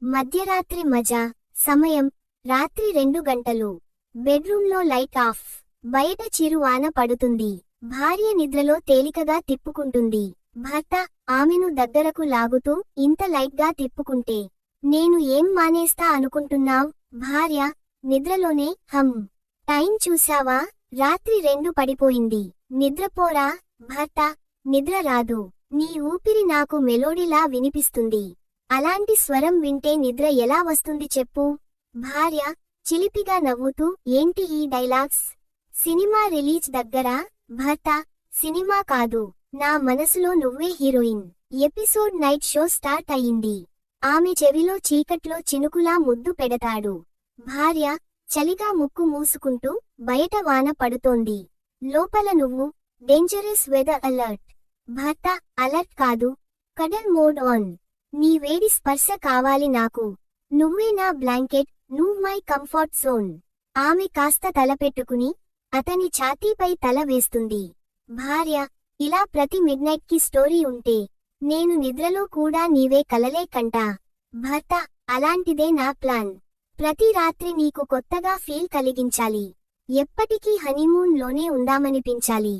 మధ్యరాత్రి మజా. సమయం రాత్రి 2 గంటలు. బెడ్రూంలో లైట్ ఆఫ్. బయట చిరు వాన పడుతుంది. భార్య నిద్రలో తేలికగా తిప్పుకుంటుంది. భర్త ఆమెను దగ్గరకు లాగుతూ, ఇంత లైట్గా తిప్పుకుంటే నేను ఏం మానేస్తా అనుకుంటున్నావ్? భార్య నిద్రలోనే టైం చూశావా? రాత్రి 2 పడిపోయింది. నిద్రపోరా? భర్త నిద్ర రాదు. నీ ఊపిరి నాకు మెలోడీలా వినిపిస్తుంది. అలాంటి స్వరం వింటే నిద్ర ఎలా వస్తుంది చెప్పు? భార్య చిలిపిగా నవ్వుతూ, ఏంటి ఈ డైలాగ్స్? సినిమా రిలీజ్ దగ్గర. భర్త సినిమా కాదు, నా మనసులో నువ్వే heroine. Episode night show start అయింది. ఆమె చెవిలో చీకట్లో చినుకులా ముద్దు పెడతాడు. భార్య చలిగా ముక్కు మూసుకుంటూ, బయట వాన పడుతోంది. లోపల నువ్వు, డేంజరస్ వెదర్ అలర్ట్. భర్త అలర్ట్ కాదు, కడల్ మోడ్ ఆన్. నీ వేడి స్పర్శ కావాలి నాకు. నువ్వే నా బ్లాంకెట్, నువ్వు మై కంఫర్ట్ జోన్. ఆమె కాస్త తలపెట్టుకుని అతని ఛాతీపై తల వేస్తుంది. భార్య ఇలా ప్రతి మిడ్నైట్ కి స్టోరీ ఉంటే నేను నిద్రలో కూడా నీవే కలలే కంటా. భర్త అలాంటిదే నా ప్లాన్. ప్రతి రాత్రి నీకు కొత్తగా ఫీల్ కలిగించాలి. ఎప్పటికీ హనీమూన్ లోనే ఉందామనిపించాలి.